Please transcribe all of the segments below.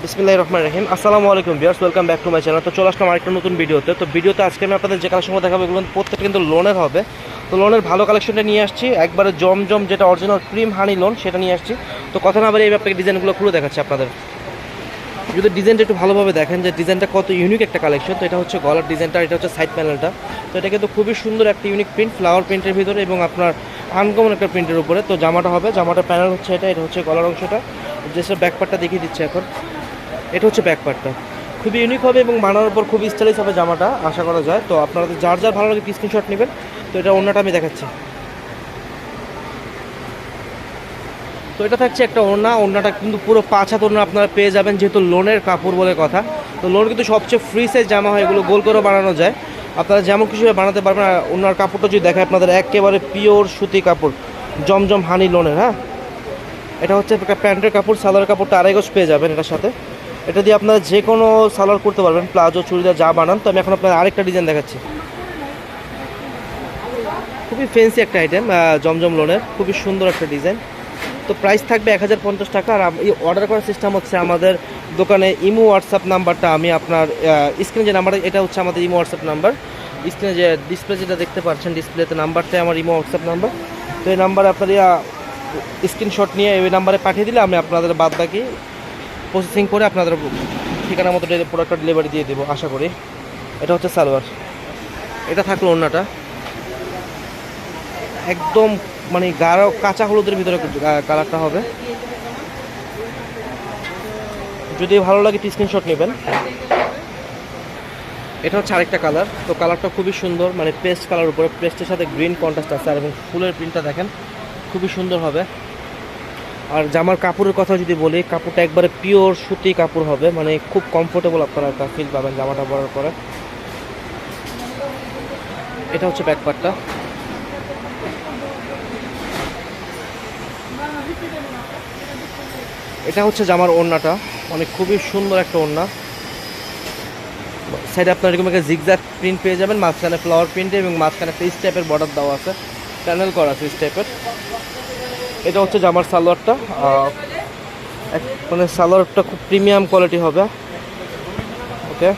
বিসমিল্লাহির রহমানির রহিম। আসসালামু আলাইকুম viewers, welcome back to my channel. তো চলে আসলাম আরেকটা নতুন ভিডিওতে। তো ভিডিওতে আজকে আমি আপনাদের যে কালেকশনগুলো দেখাবো এগুলো প্রত্যেকটা কিন্তু লোনের হবে। তো লোনের ভালো কালেকশনটা নিয়ে আসছি, একবারে জমজম যেটা অরিজিনাল ক্রিম হানি লোন সেটা নিয়ে আসছি। তো কথা না বলে এই ব্যাপারে ডিজাইনগুলো খুলে দেখাচ্ছি আপনাদের। যদি ডিজাইনটা একটু ভালোভাবে দেখেন যে ডিজাইনটা কত ইউনিক একটা কালেকশন। তো এটা হচ্ছে গলার ডিজাইনটা, এটা হচ্ছে সাইড প্যানেলটা। তো এটা কিন্তু খুবই সুন্দর একটা ইউনিক প্রিন্ট, ফ্লাওয়ার প্রিন্টের ভিতরে এবং আপনার আনকমন একটা প্রিন্টের উপরে। তো জামাটা হবে, জামাটা প্যানেল হচ্ছে এটা, এটা হচ্ছে গলার অংশটা। জাস্ট ব্যাকপার্টটা দেখিয়ে দিচ্ছে এখন। এটা হচ্ছে ব্যাকপার্টটা, খুবই ইউনিক হবে এবং বানানোর পর খুবই স্টাইলিশ হবে জামাটা, আশা করা যায়। তো আপনারা যার যার ভালো লাগে স্ক্রিনশট নেবেন। তো এটা ওড়নাটা আমি দেখাচ্ছি। তো এটা থাকছে একটা ওড়না, ওড়নাটা কিন্তু পুরো 5 হাত ওড়না আপনারা পেয়ে যাবেন, যেহেতু লোনের কাপড় বলে কথা। তো লোন কিন্তু সবচেয়ে ফ্রি সাইজ জামা হয়, এগুলো গোল করেও বানানো যায়, আপনারা যেমন কিছু বানাতে পারবেন। আর ওড়নার কাপড়টা যদি দেখায় আপনাদের, একেবারে পিওর সুতি কাপড়, জমজম হানি লোনের। হ্যাঁ, এটা হচ্ছে প্যান্টের কাপড়, সালোয়ারের কাপড়টা 2.5 গজ পেয়ে যাবেন এটার সাথে। এটা দিয়ে আপনারা যে কোনো সালোয়ার করতে পারবেন, প্লাজো চুড়িদার যা বানান। তো আমি এখন আপনার আরেকটা ডিজাইন দেখাচ্ছি, খুবই ফ্যান্সি একটা আইটেম, জমজম লোনের খুবই সুন্দর একটা ডিজাইন। তো প্রাইস থাকবে 1050 টাকা। আর এই অর্ডার করার সিস্টেম হচ্ছে আমাদের দোকানে ইমো হোয়াটসঅ্যাপ নাম্বারটা আমি আপনার স্ক্রিনে যে নাম্বারটা, এটা হচ্ছে আমাদের ইমো হোয়াটসঅ্যাপ নাম্বার। স্ক্রিনে যে ডিসপ্লে যেটা দেখতে পাচ্ছেন, ডিসপ্লেতে নাম্বারটাই আমার ইমো হোয়াটসঅ্যাপ নাম্বার। তো এই নাম্বারে আপনার স্ক্রিনশট নিয়ে ওই নাম্বারে পাঠিয়ে দিলে আমি আপনাদের বাদ বাকি প্রসেসিং করে আপনাদের ঠিকানা মতো প্রোডাক্টটা ডেলিভারি দিয়ে দেবো আশা করি। এটা হচ্ছে সালোয়ার, এটা থাকলো ওড়নাটা, একদম মানে গাঢ় কাঁচা হলুদের ভিতরে কালারটা হবে। যদি ভালো লাগে স্ক্রিনশট নেবেন। এটা হচ্ছে আরেকটা কালার। তো কালারটা খুবই সুন্দর, মানে পেস্ট কালার উপরে, পেস্টের সাথে গ্রিন কন্ট্রাস্ট আছে। আর এবং ফুলের প্রিন্টটা দেখেন, খুবই সুন্দর হবে। আর জামার কাপড়ের কথা যদি বলি, কাপড়টা একবারে পিওর সুতি কাপড় হবে, মানে খুব কমফোর্টেবল আপনারা একটা ফিল পাবেন জামাটা পরার পরে। এটা হচ্ছে ব্যাকপার্টটা, এটা হচ্ছে জামার ওড়নাটা, মানে খুবই সুন্দর একটা ওড়না। সাইডে আপনার এরকম একটা জিগজ্যাগ প্রিন্ট পেয়ে যাবেন, মাঝখানে ফ্লাওয়ার প্রিন্ট এবং মাঝখানে একটা স্টেপের বর্ডার দেওয়া আছে, প্যানেল করা আছে স্টেপের। এটা হচ্ছে জামার সালোয়ারটা, মানে সালোয়ারটা খুব প্রিমিয়াম কোয়ালিটি হবে। ওকে,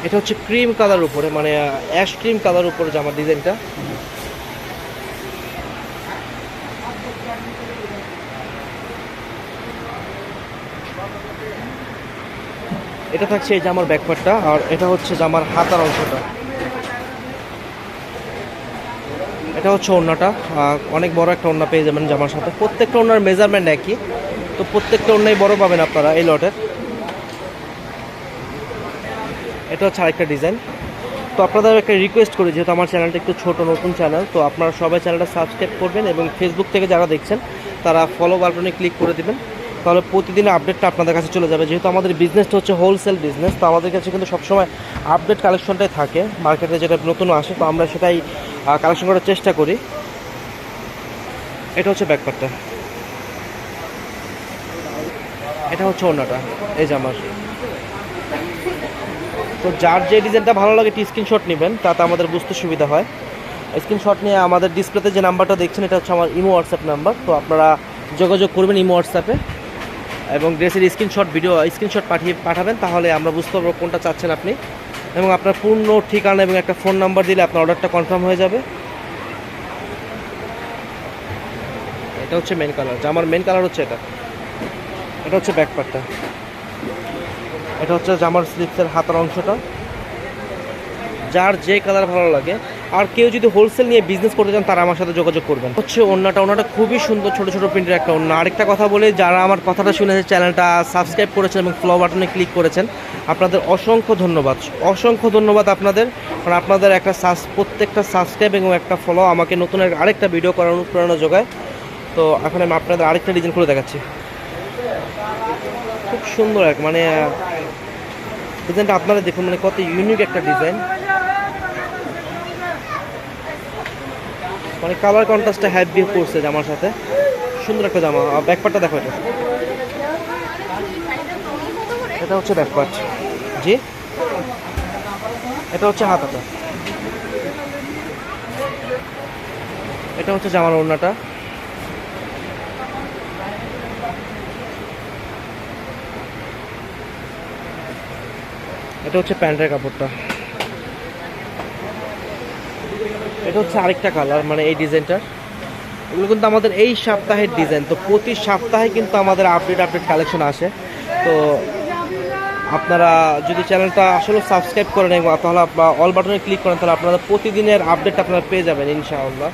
এটা হচ্ছে ক্রিম কালার উপরে, মানে অ্যাশ ক্রিম কালার উপরে জামার ডিজাইনটা। এটা থাকছে এই জামার ব্যাকপার্টটা। আর এটা হচ্ছে জামার হাতার অংশটা, এটা হচ্ছে ওড়নাটা। অনেক বড় একটা ওড়না পেয়ে যাবেন জামার সাথে। প্রত্যেকটা ওড়নার মেজারমেন্ট একই, তো প্রত্যেকটা ওড়নাই বড় পাবেন আপনারা এই লটের। এটা হচ্ছে আরেকটা ডিজাইন। তো আপনাদের একটা রিকোয়েস্ট করি, যেহেতু আমার চ্যানেলটা একটু ছোট, নতুন চ্যানেল, তো আপনারা সবাই চ্যানেলটা সাবস্ক্রাইব করবেন এবং ফেসবুক থেকে যারা দেখছেন তারা ফলো বাটনে ক্লিক করে দিবেন, তাহলে প্রতিদিন আপডেটটা আপনাদের কাছে চলে যাবে। যেহেতু আমাদের বিজনেসটা হচ্ছে হোলসেল বিজনেস, তো আমাদের কাছে কিন্তু সবসময় আপডেট কালেকশনটাই থাকে, মার্কেটে যেটা নতুন আসে, তো আমরা সেটাই কালেকশন করার চেষ্টা করি। এটা হচ্ছে ব্যাকপার্টটা, এটা হচ্ছে ওড়নাটা এই জামার। তো যার যে ডিজাইনটা ভালো লাগে স্ক্রিনশট নেবেন, তাতে আমাদের বুঝতে সুবিধা হয়। স্ক্রিনশট নিয়ে আমাদের ডিসপ্লেতে যে নাম্বারটা দেখছেন, এটা হচ্ছে আমার ইমো হোয়াটসঅ্যাপ নাম্বার। তো আপনারা যোগাযোগ করবেন ইমো হোয়াটসঅ্যাপে এবং ড্রেসের স্ক্রিনশট, ভিডিও স্ক্রিনশট পাঠাবেন, তাহলে আমরা বুঝতে পারবো কোনটা চাচ্ছেন আপনি। এবং আপনার পূর্ণ ঠিকানা এবং একটা ফোন নাম্বার দিলে আপনার অর্ডারটা কনফার্ম হয়ে যাবে। এটা হচ্ছে মেন কালার, জামার মেন কালার হচ্ছে এটা। এটা হচ্ছে ব্যাকপার্টটা, এটা হচ্ছে জামার স্লিপসের হাতার অংশটা। যার যে কালার ভালো লাগে। আর কেউ যদি হোলসেল নিয়ে বিজনেস করতে চান, তারা আমার সাথে যোগাযোগ করবেন। হচ্ছে ওড়নাটা, ওড়নাটা খুবই সুন্দর, ছোটো ছোটো প্রিন্টের একটা ওড়না। আরেকটা কথা বলে, যারা আমার কথাটা শুনেছে, চ্যানেলটা সাবস্ক্রাইব করেছেন এবং ফলো বাটনে ক্লিক করেছেন, আপনাদের অসংখ্য ধন্যবাদ, অসংখ্য ধন্যবাদ আপনাদের। কারণ আপনাদের একটা প্রত্যেকটা সাবস্ক্রাইব এবং একটা ফলো আমাকে নতুন আরেকটা ভিডিও করার অনুপ্রেরণা যোগায়। তো এখন আমি আপনাদের আরেকটা ডিজাইন করে দেখাচ্ছি, খুব সুন্দর এক, মানে ডিজাইনটা আপনারা দেখুন, মানে কত ইউনিক একটা ডিজাইন, মানে কালার কন্ট্রাস্টটা হ্যাপি করছে জামার সাথে, সুন্দর একটা জামা। ব্যাকপার্টটা দেখো, এটা হচ্ছে ব্যাকপার্ট, জি এটা হচ্ছে হাতাটা, এটা হচ্ছে জামার ওড়নাটা। এটা হচ্ছে প্যান্টের কাপড়টা। এটা হচ্ছে আরেকটা কালার, মানে এই ডিজাইনটার। এগুলো কিন্তু আমাদের এই সপ্তাহের ডিজাইন, তো প্রতি সপ্তাহে কিন্তু আমাদের আপডেট কালেকশন আসে। তো আপনারা যদি চ্যানেলটা আসলে সাবস্ক্রাইব করে নেন তাহলে বা অল বাটনে ক্লিক করেন, তাহলে আপনারা প্রতিদিনের আপডেট আপনারা পেয়ে যাবেন ইনশাআল্লাহ।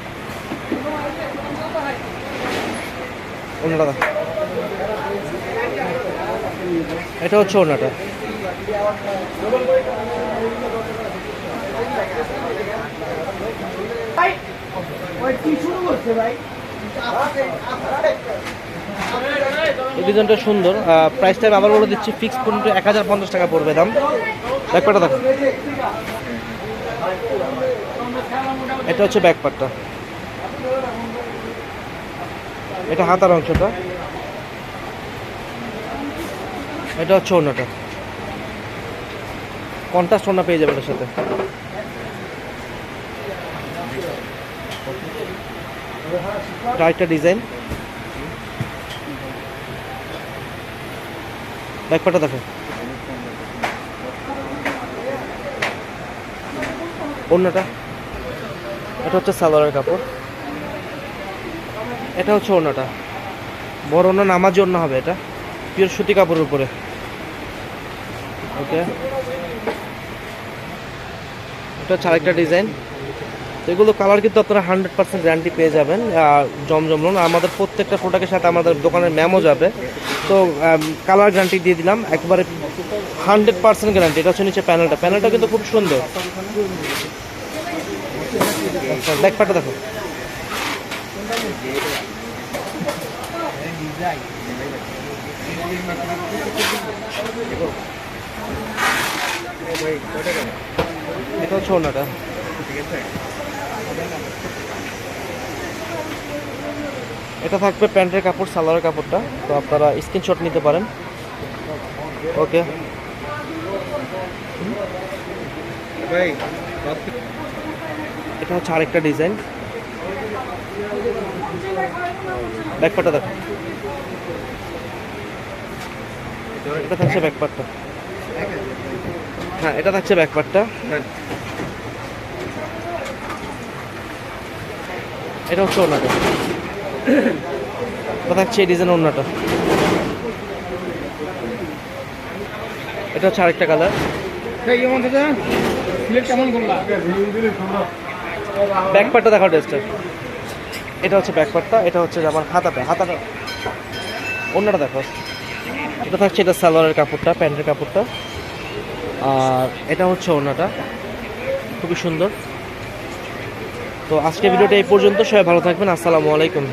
ওনাটা এটা হচ্ছে ওনাটা। এই ডিজাইনটা সুন্দর। প্রাইসটা আমি আবার বলে দিচ্ছি, ফিক্স পর্যন্ত 1050 টাকা পড়বে দাম। ব্যাকপার্টটা দেখো, এটা হচ্ছে ব্যাকপার্টটা, এটা হাতার অংশটা, এটা হচ্ছে ওড়নাটা। কন্ট্রাস্ট ওড়না পেয়ে যাবেন এর সাথে। আরেকটা ডিজাইন, ব্যাকপার্টটা দেখো, ওড়নাটা। এটা হচ্ছে সালোয়ারের কাপড়, এটা হচ্ছে ওড়নাটা। বড় ওড়না, নামাজি ওড়না হবে এটা, পিওর সুতি কাপড়ের উপরে। ওকে, এটা হচ্ছে আরেকটা ডিজাইন। তো এগুলো কালার কিন্তু আপনারা 100% গ্যারান্টি পেয়ে যাবেন জমজম লোন। আমাদের প্রত্যেকটা প্রোডাক্টের সাথে আমাদের দোকানের ম্যামও যাবে, তো কালার গ্যারান্টি দিয়ে দিলাম একবারে 100% গ্যারান্টি। এটা হচ্ছে নিচে প্যানেলটা কিন্তু খুব সুন্দর। ব্যাকপার্টটা দেখো, এটা হচ্ছে ওড়নাটা। এটা থাকবে প্যান্টের কাপড়, সালোয়ারের কাপড়টা। তো আপনারা স্ক্রিনশট নিতে পারেন। ওকে, এটা হচ্ছে আরেকটা ডিজাইন। ব্যাকপার্টটা দেখো, এটা থাকছে ব্যাকপার্টটা। হ্যাঁ, এটা থাকছে ব্যাকপার্টটা। এটা হচ্ছে ওড়নাটা, এটা থাকছে এই ডিজাইন ওড়নাটা। এটা হচ্ছে আরেকটা কালার। ব্যাকপার্টটা দেখো ড্রেসটা, এটা হচ্ছে ব্যাকপার্টটা। এটা হচ্ছে আমার হাতাটা ওড়নাটা দেখো। এটা থাকছে এটা সালোয়ারের কাপড়টা, প্যান্টের কাপড়টা, আর এটা হচ্ছে ওড়নাটা। খুবই সুন্দর। তো আজকে ভিডিওটা এই পর্যন্ত। সবাই ভালো থাকবেন। আসসালামু আলাইকুম।